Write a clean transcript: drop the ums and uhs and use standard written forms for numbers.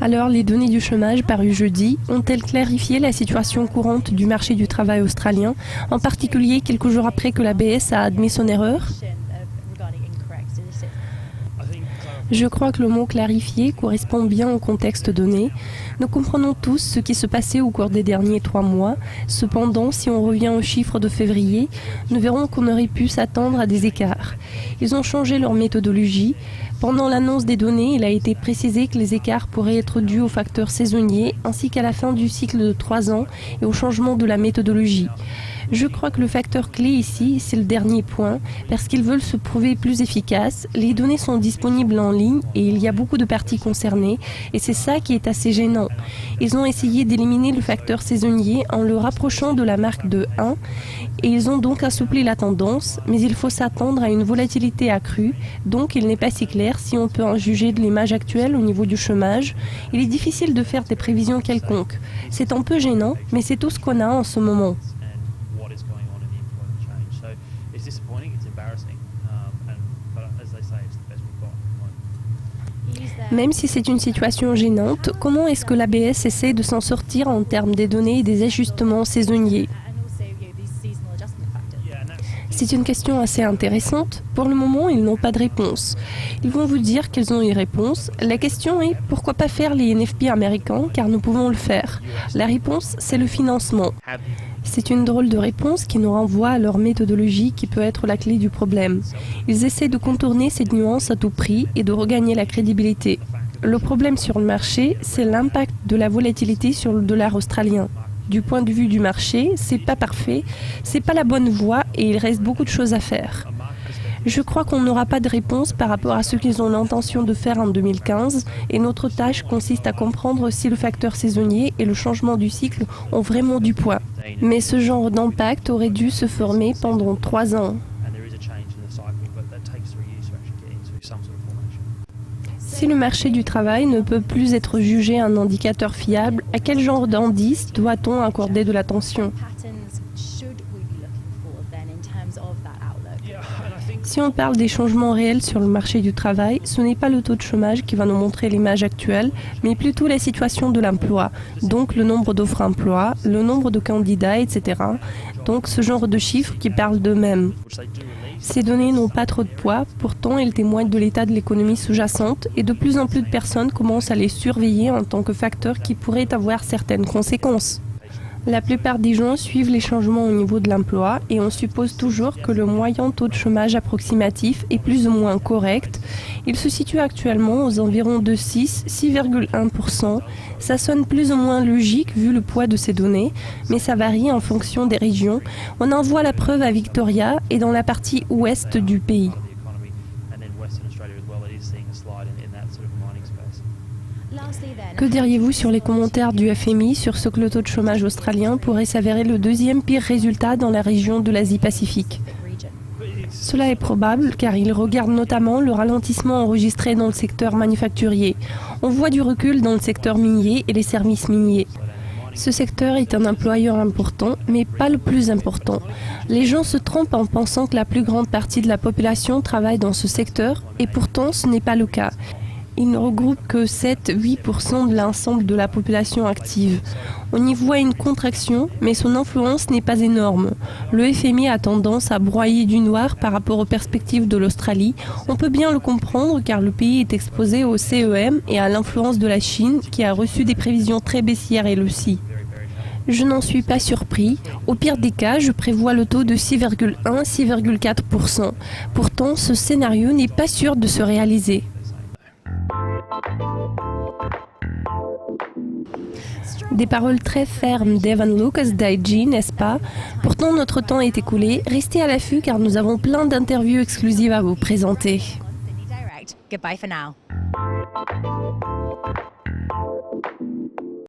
Alors, les données du chômage parues jeudi ont-elles clarifié la situation courante du marché du travail australien, en particulier quelques jours après que l'ABS a admis son erreur? Je crois que le mot « clarifier » correspond bien au contexte donné. Nous comprenons tous ce qui se passait au cours des derniers 3 mois. Cependant, si on revient aux chiffres de février, nous verrons qu'on aurait pu s'attendre à des écarts. Ils ont changé leur méthodologie. Pendant l'annonce des données, il a été précisé que les écarts pourraient être dus aux facteurs saisonniers ainsi qu'à la fin du cycle de 3 ans et au changement de la méthodologie. Je crois que le facteur clé ici, c'est le dernier point, parce qu'ils veulent se prouver plus efficaces. Les données sont disponibles en ligne et il y a beaucoup de parties concernées et c'est ça qui est assez gênant. Ils ont essayé d'éliminer le facteur saisonnier en le rapprochant de la marque de 1 et ils ont donc assoupli la tendance, mais il faut s'attendre à une volatilité accrue, donc il n'est pas si clair si on peut en juger de l'image actuelle au niveau du chômage. Il est difficile de faire des prévisions quelconques. C'est un peu gênant, mais c'est tout ce qu'on a en ce moment. Même si c'est une situation gênante, comment est-ce que l'ABS essaie de s'en sortir en termes des données et des ajustements saisonniers? C'est une question assez intéressante. Pour le moment, ils n'ont pas de réponse. Ils vont vous dire qu'ils ont une réponse. La question est, pourquoi pas faire les NFP américains, car nous pouvons le faire. La réponse, c'est le financement. C'est une drôle de réponse qui nous renvoie à leur méthodologie qui peut être la clé du problème. Ils essaient de contourner cette nuance à tout prix et de regagner la crédibilité. Le problème sur le marché, c'est l'impact de la volatilité sur le dollar australien. Du point de vue du marché, c'est pas parfait, c'est pas la bonne voie et il reste beaucoup de choses à faire. Je crois qu'on n'aura pas de réponse par rapport à ce qu'ils ont l'intention de faire en 2015 et notre tâche consiste à comprendre si le facteur saisonnier et le changement du cycle ont vraiment du poids. Mais ce genre d'impact aurait dû se former pendant 3 ans. Si le marché du travail ne peut plus être jugé un indicateur fiable, à quel genre d'indice doit-on accorder de l'attention? Si on parle des changements réels sur le marché du travail, ce n'est pas le taux de chômage qui va nous montrer l'image actuelle, mais plutôt la situation de l'emploi, donc le nombre d'offres d'emploi, le nombre de candidats, etc. Donc ce genre de chiffres qui parlent d'eux-mêmes. Ces données n'ont pas trop de poids, pourtant elles témoignent de l'état de l'économie sous-jacente et de plus en plus de personnes commencent à les surveiller en tant que facteurs qui pourraient avoir certaines conséquences. La plupart des gens suivent les changements au niveau de l'emploi et on suppose toujours que le moyen taux de chômage approximatif est plus ou moins correct. Il se situe actuellement aux environs de 6,1%. Ça sonne plus ou moins logique vu le poids de ces données, mais ça varie en fonction des régions. On en voit la preuve à Victoria et dans la partie ouest du pays. Que diriez-vous sur les commentaires du FMI sur ce que le taux de chômage australien pourrait s'avérer le deuxième pire résultat dans la région de l'Asie-Pacifique? Cela est probable car il regarde notamment le ralentissement enregistré dans le secteur manufacturier. On voit du recul dans le secteur minier et les services miniers. Ce secteur est un employeur important, mais pas le plus important. Les gens se trompent en pensant que la plus grande partie de la population travaille dans ce secteur, et pourtant ce n'est pas le cas. Il ne regroupe que 7-8% de l'ensemble de la population active. On y voit une contraction, mais son influence n'est pas énorme. Le FMI a tendance à broyer du noir par rapport aux perspectives de l'Australie. On peut bien le comprendre car le pays est exposé au CEM et à l'influence de la Chine qui a reçu des prévisions très baissières elle aussi. Je n'en suis pas surpris. Au pire des cas, je prévois le taux de 6,1-6,4%. Pourtant, ce scénario n'est pas sûr de se réaliser. Des paroles très fermes d'Evan Lucas d'IG, n'est-ce pas? Pourtant, notre temps est écoulé. Restez à l'affût car nous avons plein d'interviews exclusives à vous présenter. Goodbye for now.